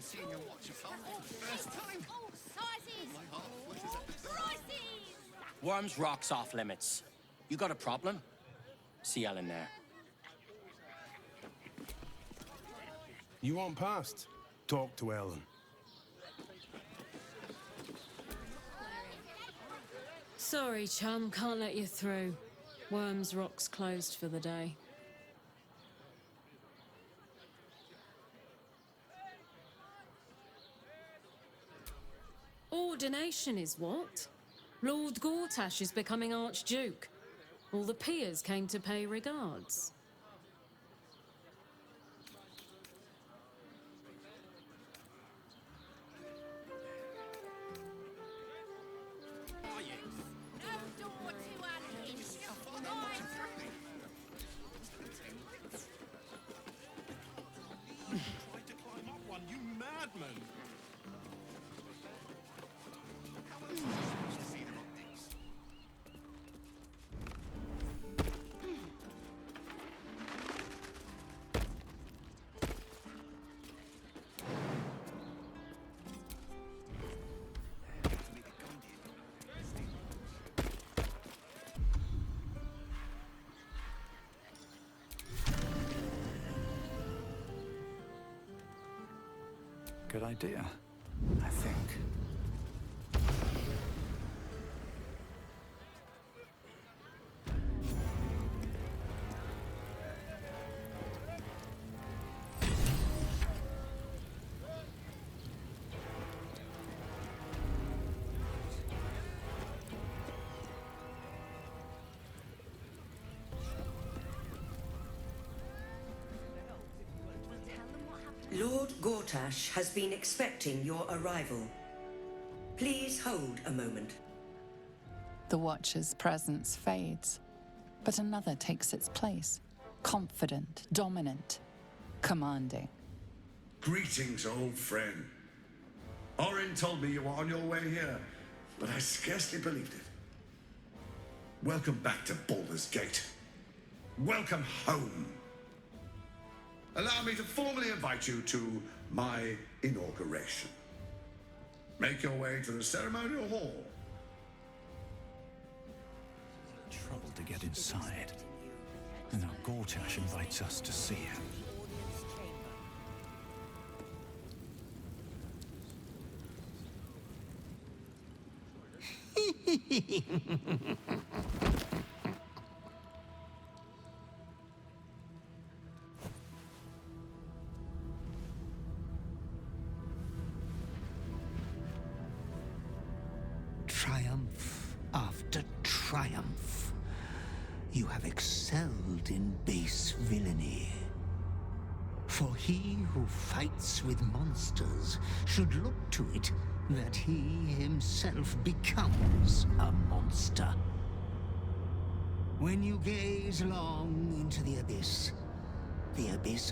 seeing your watch for the first time. All sizes! My heart flutters at the Prices! Worms rocks off limits. You got a problem? See Ellen there. You want past? Talk to Ellen. Sorry, chum, can't let you through. Worms Rock's closed for the day. Ordination is what? Lord Gortash is becoming Archduke. All the peers came to pay regards. No door to unhinged. Tried to climb up one, you madman! How else are you supposed to see the optics? Good idea, I think. Lord Gortash has been expecting your arrival. Please hold a moment. The Watcher's presence fades, but another takes its place. Confident, dominant, commanding. Greetings, old friend. Orin told me you were on your way here, but I scarcely believed it. Welcome back to Baldur's Gate. Welcome home. Allow me to formally invite you to my inauguration. Make your way to the ceremonial hall. Trouble to get inside. And now Gortash invites us to see him. Triumph after triumph. You have excelled in base villainy. For he who fights with monsters should look to it that he himself becomes a monster. When you gaze long into the abyss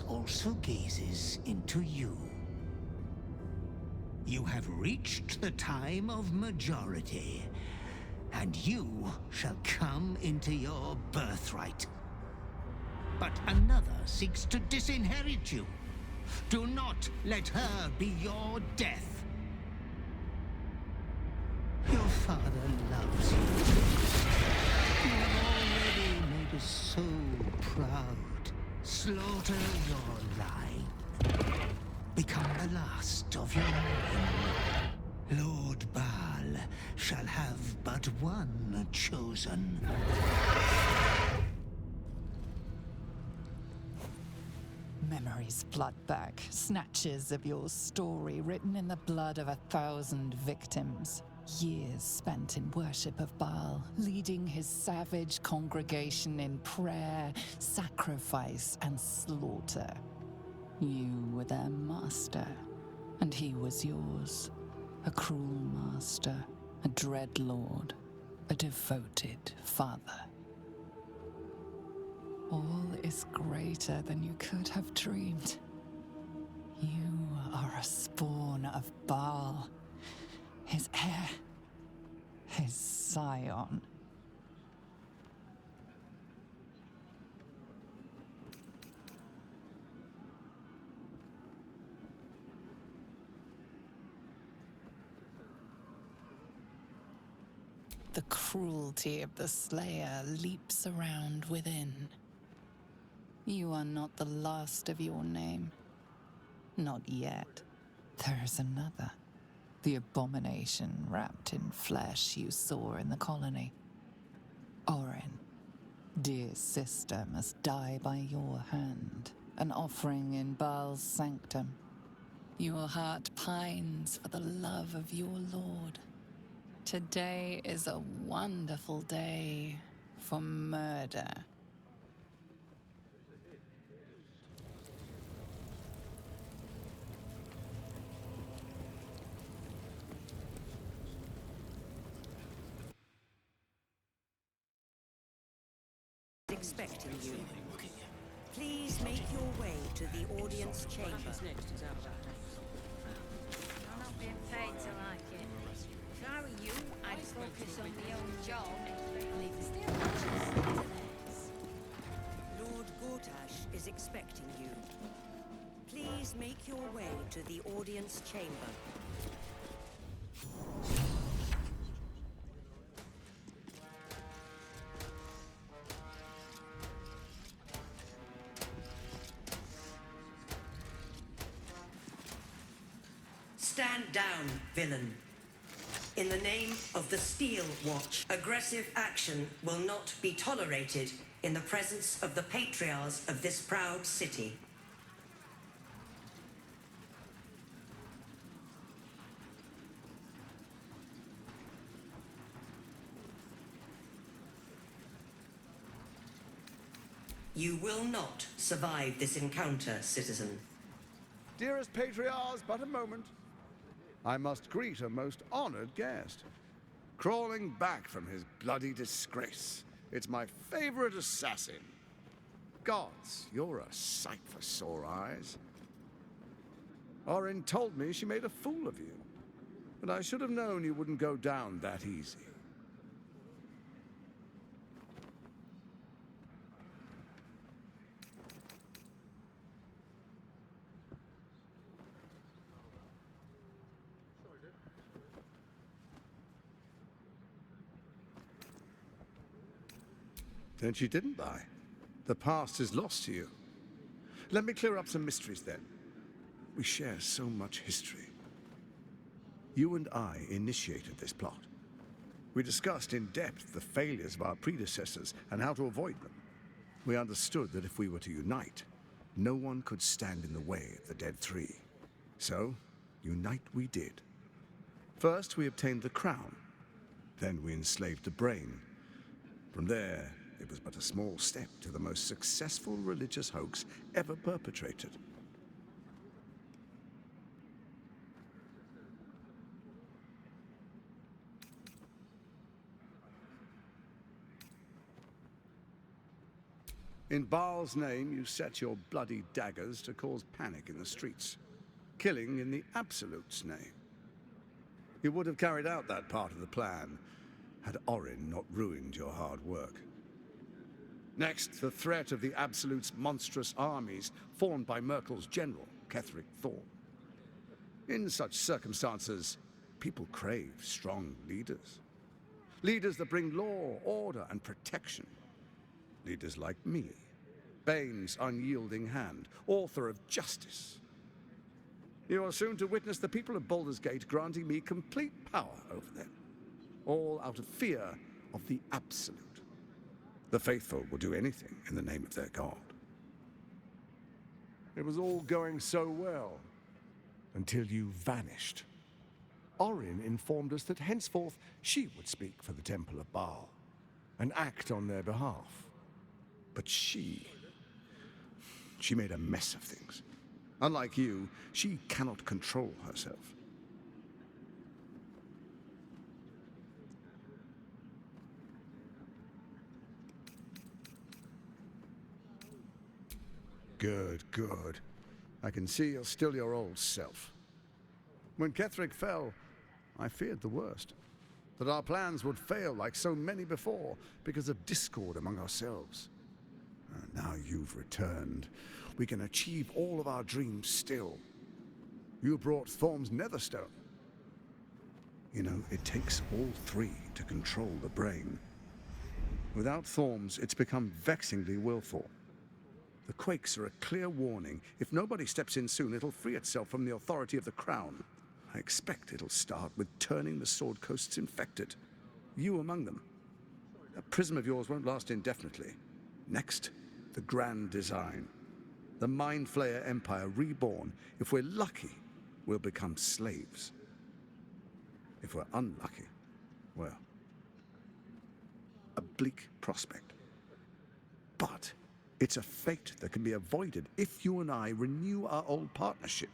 also gazes into you. You have reached the time of majority, and you shall come into your birthright. But another seeks to disinherit you. Do not let her be your death. Your father loves you. You have already made us so proud. Slaughter your line. Become the last of your line. Lord Baal shall have but one chosen. Memories flood back, snatches of your story written in the blood of 1,000 victims. Years spent in worship of Baal, leading his savage congregation in prayer, sacrifice, and slaughter. You were their master, and he was yours. A cruel master, a dread lord, a devoted father. All is greater than you could have dreamed. You are a spawn of Baal, his heir, his scion. The cruelty of the Slayer leaps around within. You are not the last of your name. Not yet. There is another. The abomination wrapped in flesh you saw in the colony. Orin, dear sister, must die by your hand, an offering in Baal's sanctum. Your heart pines for the love of your lord. Today is a wonderful day for murder. Expecting you. Please make your way to the audience chamber. I'm not being paid to like it. If I were you, I'd focus on my own job and leave the steel matches to theirs. Lord Gortash is expecting you. Please make your way to the audience chamber. Stand down, villain. In the name of the Steel Watch, aggressive action will not be tolerated in the presence of the patriarchs of this proud city. You will not survive this encounter, citizen. Dearest patriarchs, but a moment. I must greet a most honored guest. Crawling back from his bloody disgrace. It's my favorite assassin. Gods, you're a sight for sore eyes. Orin told me she made a fool of you. But I should have known you wouldn't go down that easy. Then she didn't die. The past is lost to you. Let me clear up some mysteries then. We share so much history. You and I initiated this plot. We discussed in depth the failures of our predecessors and how to avoid them. We understood that if we were to unite, no one could stand in the way of the Dead Three. So, unite we did. First, we obtained the crown. Then we enslaved the brain. From there, it was but a small step to the most successful religious hoax ever perpetrated. In Baal's name, you set your bloody daggers to cause panic in the streets, killing in the Absolute's name. You would have carried out that part of the plan had Orin not ruined your hard work. Next, the threat of the Absolute's monstrous armies formed by Merkel's general, Ketheric Thorn. In such circumstances, people crave strong leaders. Leaders that bring law, order, and protection. Leaders like me, Bane's unyielding hand, author of justice. You are soon to witness the people of Baldur's Gate granting me complete power over them, all out of fear of the Absolute. The faithful will do anything in the name of their god. It was all going so well, until you vanished. Orin informed us that henceforth she would speak for the Temple of Baal, and act on their behalf. But she made a mess of things. Unlike you, she cannot control herself. Good, good. I can see you're still your old self. When Ketheric fell, I feared the worst. That our plans would fail like so many before because of discord among ourselves. Now you've returned. We can achieve all of our dreams still. You brought Thorm's Netherstone. You know, it takes all three to control the brain. Without Thorms, it's become vexingly willful. The quakes are a clear warning. If nobody steps in soon, it'll free itself from the authority of the crown. I expect it'll start with turning the Sword Coasts infected. You among them. That prism of yours won't last indefinitely. Next, the grand design. The Mind Flayer Empire reborn. If we're lucky, we'll become slaves. If we're unlucky, well, a bleak prospect. But it's a fate that can be avoided if you and I renew our old partnership.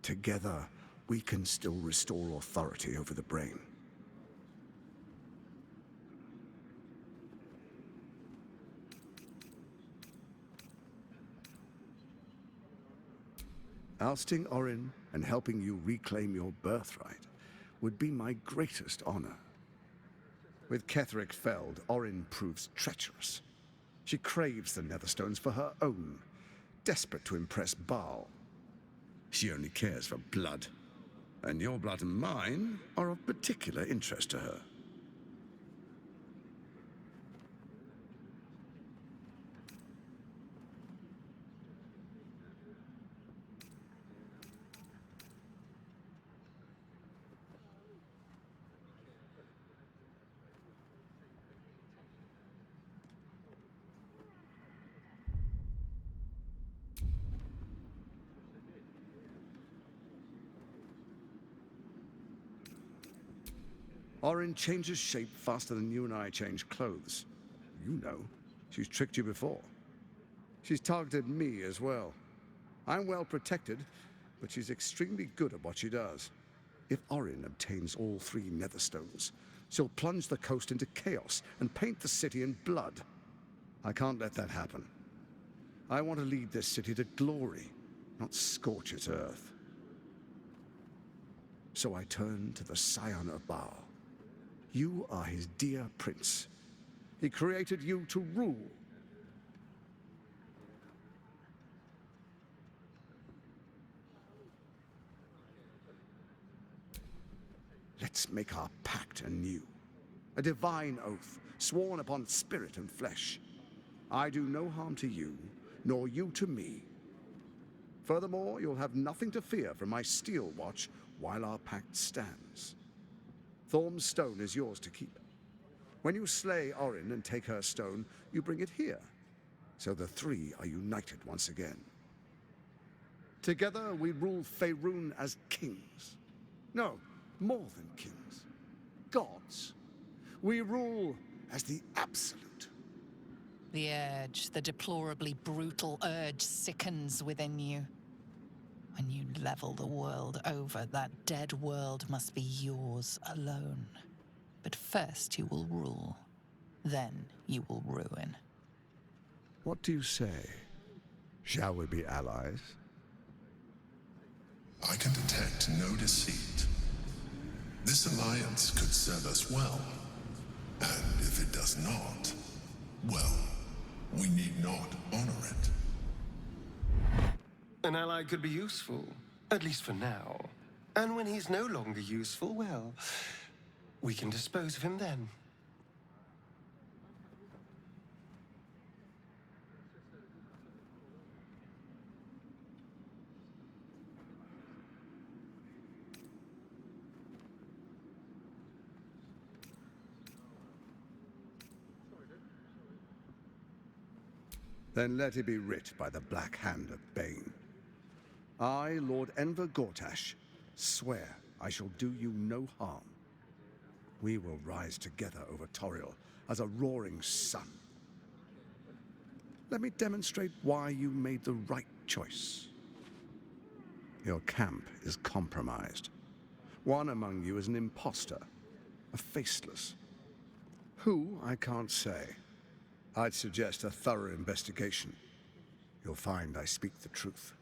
Together, we can still restore authority over the brain. Ousting Orin and helping you reclaim your birthright would be my greatest honor. With Ketheric felled, Orin proves treacherous. She craves the Netherstones for her own, desperate to impress Baal. She only cares for blood, and your blood and mine are of particular interest to her. Orin changes shape faster than you and I change clothes. You know, she's tricked you before. She's targeted me as well. I'm well protected, but she's extremely good at what she does. If Orin obtains all three Netherstones, she'll plunge the coast into chaos and paint the city in blood. I can't let that happen. I want to lead this city to glory, not scorch its earth. So I turn to the Scion of Baal. You are his dear prince. He created you to rule. Let's make our pact anew. A divine oath, sworn upon spirit and flesh. I do no harm to you, nor you to me. Furthermore, you'll have nothing to fear from my steel watch while our pact stands. Thorm's stone is yours to keep. When you slay Orin and take her stone, you bring it here, so the three are united once again. Together we rule Faerun as kings. No, more than kings. Gods. We rule as the Absolute. The urge, the deplorably brutal urge, sickens within you. When you level the world over, that dead world must be yours alone. But first you will rule. Then you will ruin. What do you say? Shall we be allies? I can detect no deceit. This alliance could serve us well. And if it does not, well, we need not honor it. An ally could be useful, at least for now. And when he's no longer useful, well, we can dispose of him then. Then let it be writ by the black hand of Bane. I, Lord Enver Gortash, swear I shall do you no harm. We will rise together over Toriel as a roaring sun. Let me demonstrate why you made the right choice. Your camp is compromised. One among you is an imposter, a faceless. Who, I can't say. I'd suggest a thorough investigation. You'll find I speak the truth.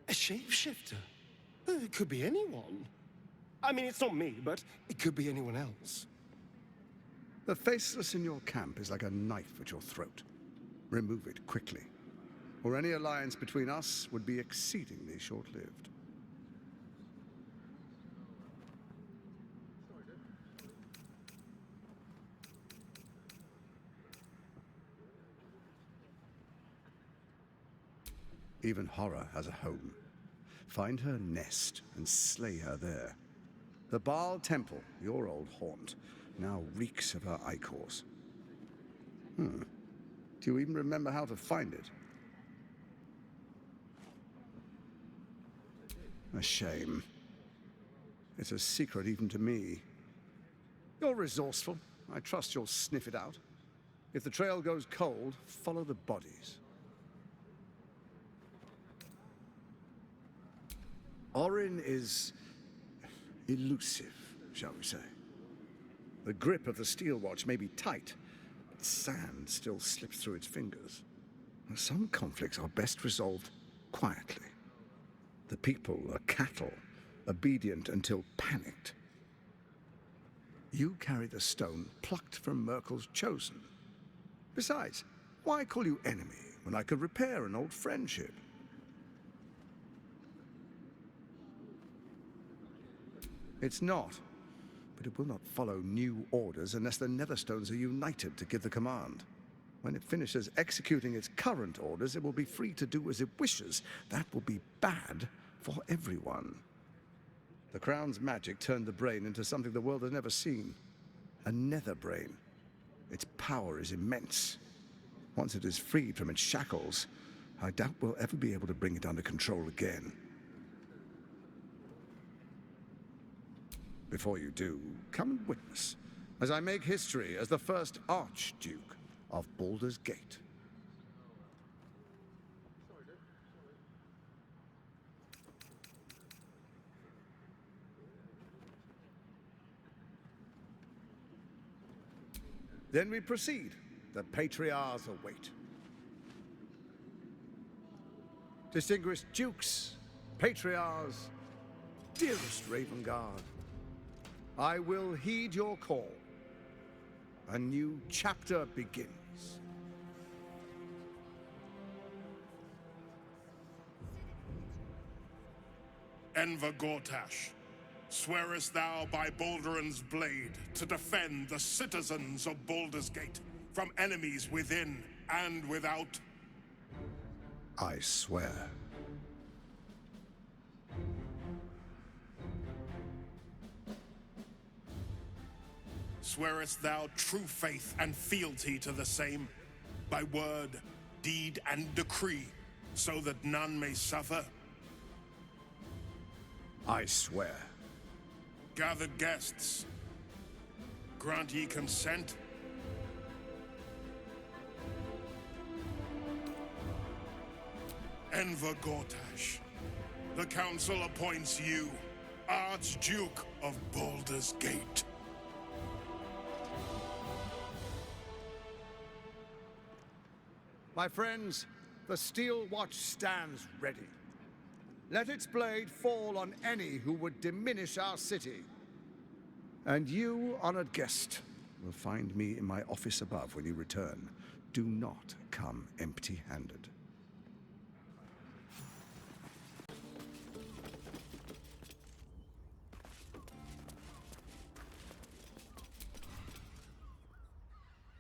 A shapeshifter? It could be anyone. I mean, it's not me, but it could be anyone else. The faceless in your camp is like a knife at your throat. Remove it quickly, or any alliance between us would be exceedingly short-lived. Even horror has a home. Find her nest and slay her there. The Baal Temple, your old haunt, now reeks of her ichors. Do you even remember how to find it? A shame. It's a secret even to me. You're resourceful. I trust you'll sniff it out. If the trail goes cold, follow the bodies. Orin is elusive, shall we say. The grip of the steel watch may be tight, but sand still slips through its fingers. Some conflicts are best resolved quietly. The people are cattle, obedient until panicked. You carry the stone plucked from Merkel's chosen. Besides, why call you enemy when I could repair an old friendship? It's not, but it will not follow new orders unless the Netherstones are united to give the command. When it finishes executing its current orders, it will be free to do as it wishes. That will be bad for everyone. The Crown's magic turned the brain into something the world has never seen. A nether brain. Its power is immense. Once it is freed from its shackles, I doubt we'll ever be able to bring it under control again. Before you do, come and witness, as I make history as the first Archduke of Baldur's Gate. Then we proceed. The Patriarchs await. Distinguished Dukes, Patriarchs, dearest Raven Guard, I will heed your call. A new chapter begins. Enver Gortash, swearest thou by Balduran's blade to defend the citizens of Baldur's Gate from enemies within and without? I swear. Swearest thou true faith and fealty to the same, by word, deed, and decree, so that none may suffer? I swear. Gathered guests, grant ye consent? Enver Gortash, the Council appoints you Archduke of Baldur's Gate. My friends, the Steel Watch stands ready. Let its blade fall on any who would diminish our city. And you, honored guest, will find me in my office above when you return. Do not come empty-handed.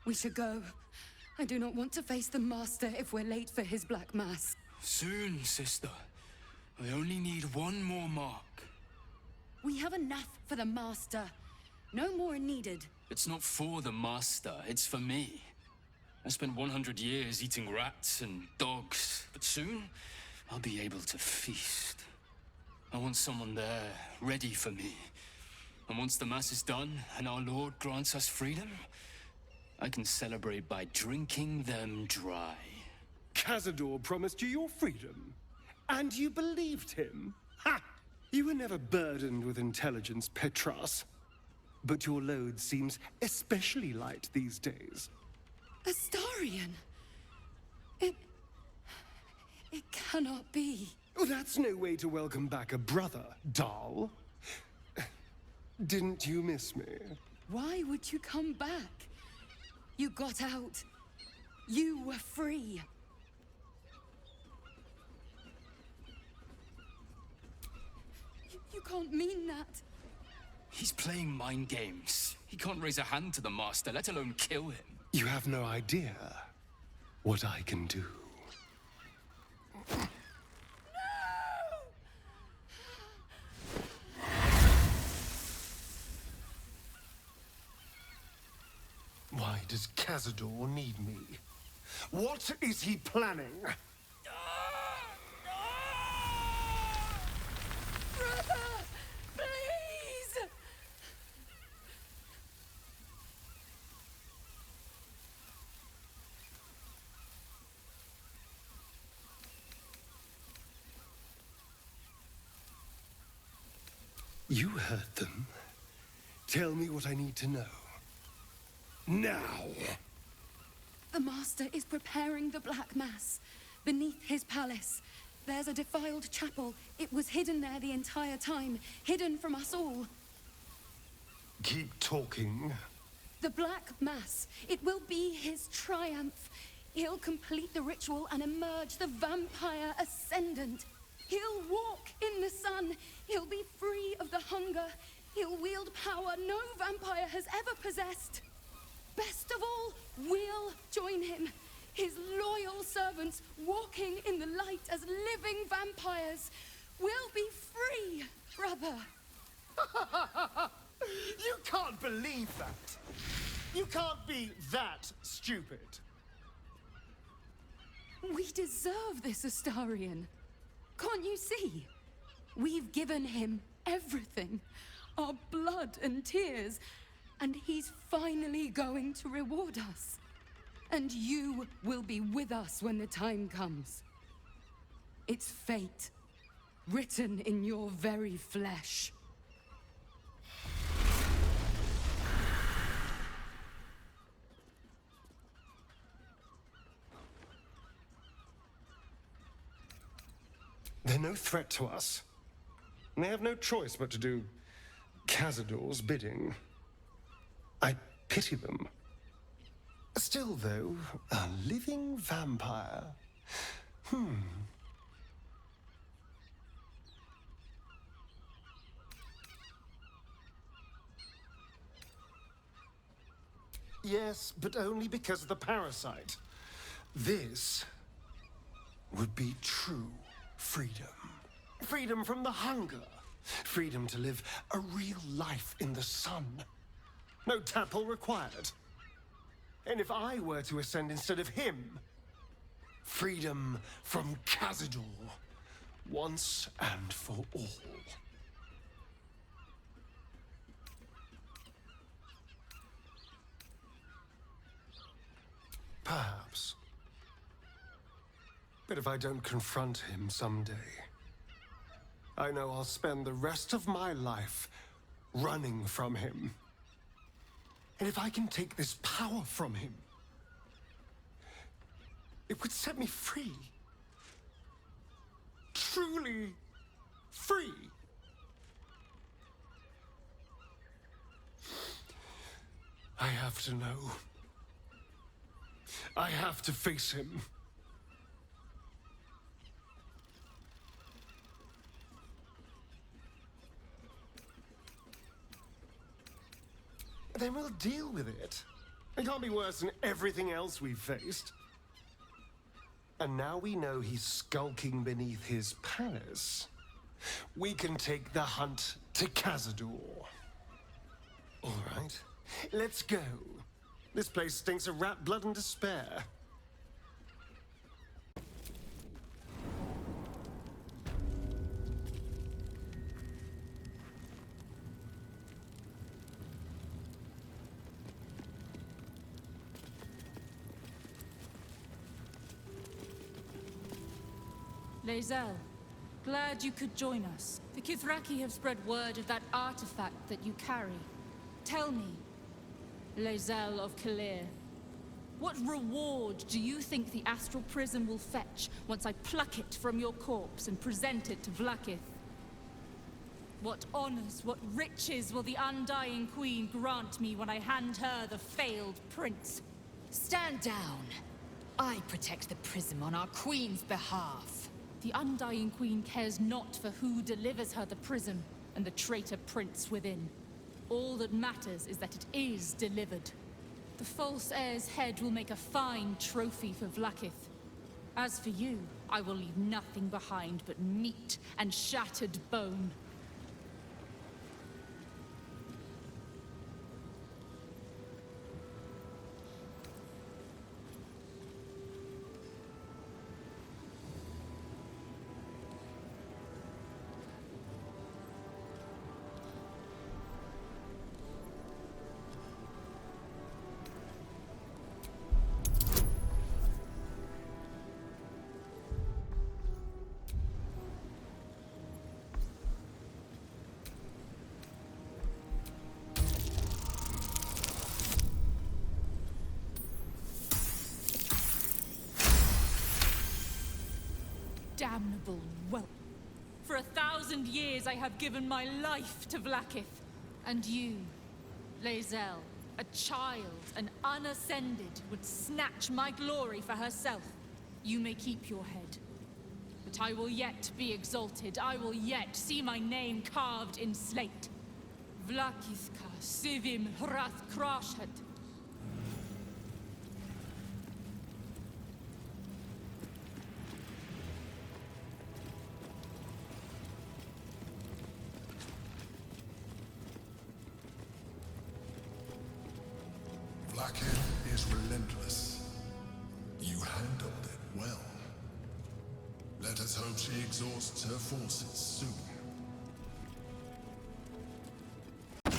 We should go. I do not want to face the Master if we're late for his Black Mass. Soon, sister. I only need one more mark. We have enough for the Master. No more are needed. It's not for the Master, it's for me. I spent 100 years eating rats and dogs, but soon I'll be able to feast. I want someone there, ready for me. And once the Mass is done and our Lord grants us freedom, I can celebrate by drinking them dry. Cazador promised you your freedom, and you believed him? Ha! You were never burdened with intelligence, Petras. But your load seems especially light these days. Astarion! It cannot be. Oh, that's no way to welcome back a brother, doll. Didn't you miss me? Why would you come back? You got out. You were free. You can't mean that. He's playing mind games. He can't raise a hand to the Master, let alone kill him. You have no idea what I can do. does Cazador need me? What is he planning? Brother! Please! You heard them. Tell me what I need to know. Now! The Master is preparing the Black Mass. Beneath his palace, there's a defiled chapel. It was hidden there the entire time, hidden from us all. Keep talking. The Black Mass, it will be his triumph. He'll complete the ritual and emerge the vampire ascendant. He'll walk in the sun. He'll be free of the hunger. He'll wield power no vampire has ever possessed. Best of all, we'll join him. His loyal servants walking in the light as living vampires. We'll be free, brother. You can't believe that. You can't be that stupid. We deserve this, Astarion. Can't you see? We've given him everything. Our blood and tears. And he's finally going to reward us. And you will be with us when the time comes. It's fate, written in your very flesh. They're no threat to us. And they have no choice but to do Cazador's bidding. I pity them. Still, though, a living vampire. Yes, but only because of the parasite. This would be true freedom. Freedom from the hunger. Freedom to live a real life in the sun. No temple required. And if I were to ascend instead of him, freedom from Cazador, once and for all. Perhaps. But if I don't confront him someday, I know I'll spend the rest of my life running from him. And if I can take this power from him, it would set me free. Truly free. I have to know. I have to face him. Then we'll deal with it. It can't be worse than everything else we've faced. And now we know he's skulking beneath his palace. We can take the hunt to Cazador. All right, let's go. This place stinks of rat blood and despair. Lae'zel, glad you could join us. The Kithraki have spread word of that artifact that you carry. Tell me, Lae'zel of Kalir, what reward do you think the astral prism will fetch once I pluck it from your corpse and present it to Vlaakith? What honors, what riches will the Undying Queen grant me when I hand her the failed prince? Stand down. I protect the prism on our queen's behalf. The Undying Queen cares not for who delivers her the prism and the traitor prince within. All that matters is that it is delivered. The false heir's head will make a fine trophy for Vlaakith. As for you, I will leave nothing behind but meat and shattered bone. damnable whelp. For 1,000 years I have given my life to Vlaakith. And you, Lae'zel, a child, an unascended, would snatch my glory for herself. You may keep your head. But I will yet be exalted. I will yet see my name carved in slate. Vlaakithka Sivim Hrath Krashet. Vlaakith is relentless. You handled it well. Let us hope she exhausts her forces soon. No,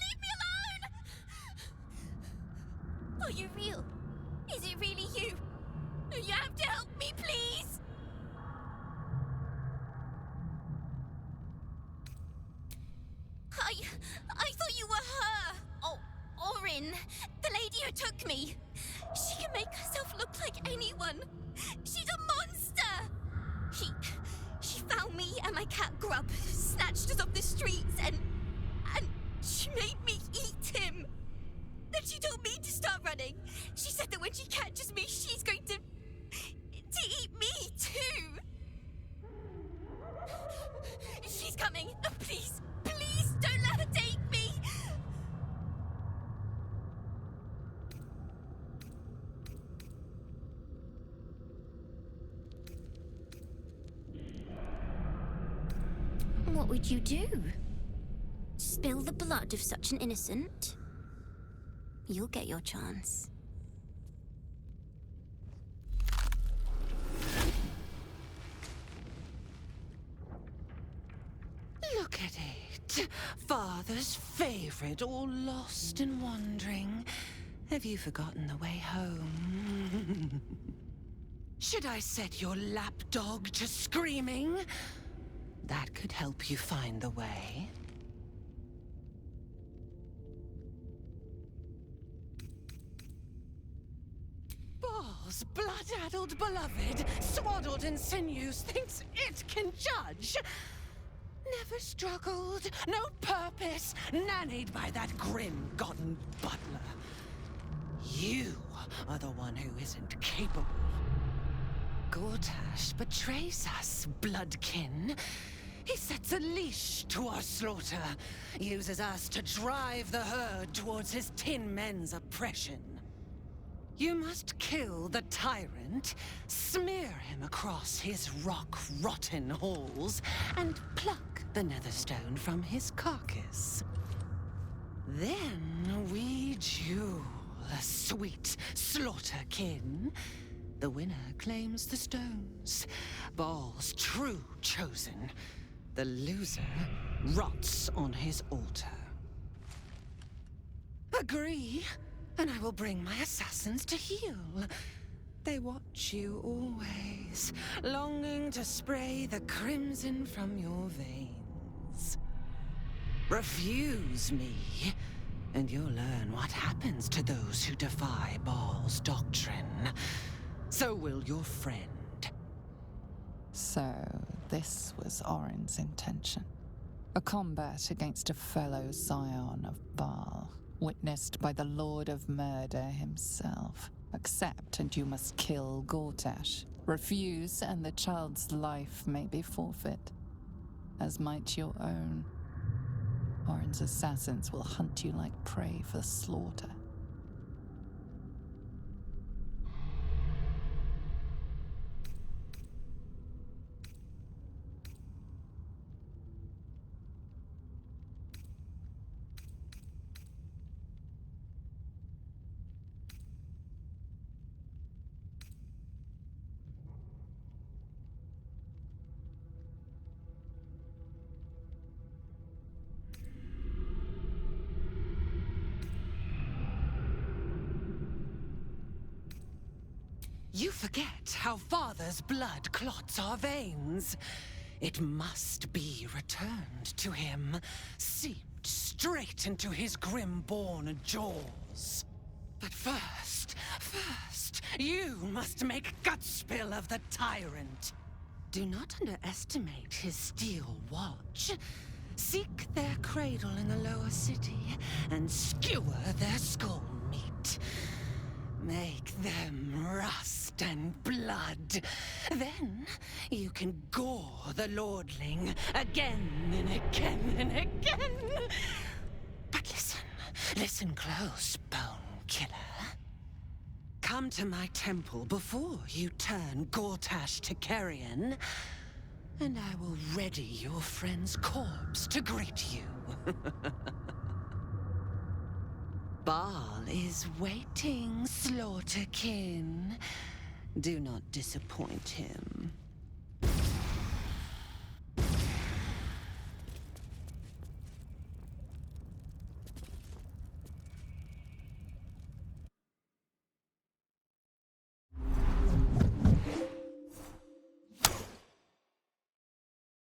leave me alone! Are you real? Is it really you? You have to help me, please! I thought you were her! Oh, Orin, the lady who took me. She can make herself look like anyone. She's a monster! She found me and my cat Grub, snatched us off the streets, and she made me eat him. Then she told me to start running. She said that when she catches me, she's going to eat me too. She's coming. Please, please don't let her take me. What would you do? Spill the blood of such an innocent? You'll get your chance. Look at it. Father's favorite, all lost and wandering. Have you forgotten the way home? Should I set your lapdog to screaming? That could help you find the way. Balls, blood-addled beloved, swaddled in sinews, thinks it can judge. Never struggled, no purpose, nannied by that grim-gotten butler. You are the one who isn't capable. Gortash betrays us, bloodkin. He sets a leash to our slaughter, uses us to drive the herd towards his tin men's oppression. You must kill the tyrant, smear him across his rock-rotten halls, and pluck the netherstone from his carcass. Then we duel, sweet slaughterkin. The winner claims the stones, Baal's true chosen. The loser rots on his altar. Agree, and I will bring my assassins to heal. They watch you always, longing to spray the crimson from your veins. Refuse me, and you'll learn what happens to those who defy Baal's doctrine. So will your friend. So, this was Orin's intention. A combat against a fellow scion of Baal, witnessed by the Lord of Murder himself. Accept and you must kill Gortash. Refuse and the child's life may be forfeit, as might your own. Orin's assassins will hunt you like prey for slaughter. You forget how Father's blood clots our veins. It must be returned to him, seeped straight into his grim-born jaws. But first, You must make gutspill of the tyrant. Do not underestimate his steel watch. Seek their cradle in the lower city and skewer their skull meat. Make them rust and blood. Then you can gore the lordling again and again and again. But listen close, Bone Killer. Come to my temple before you turn Gortash to carrion, and I will ready your friend's corpse to greet you. Baal is waiting, Slaughterkin. Do not disappoint him.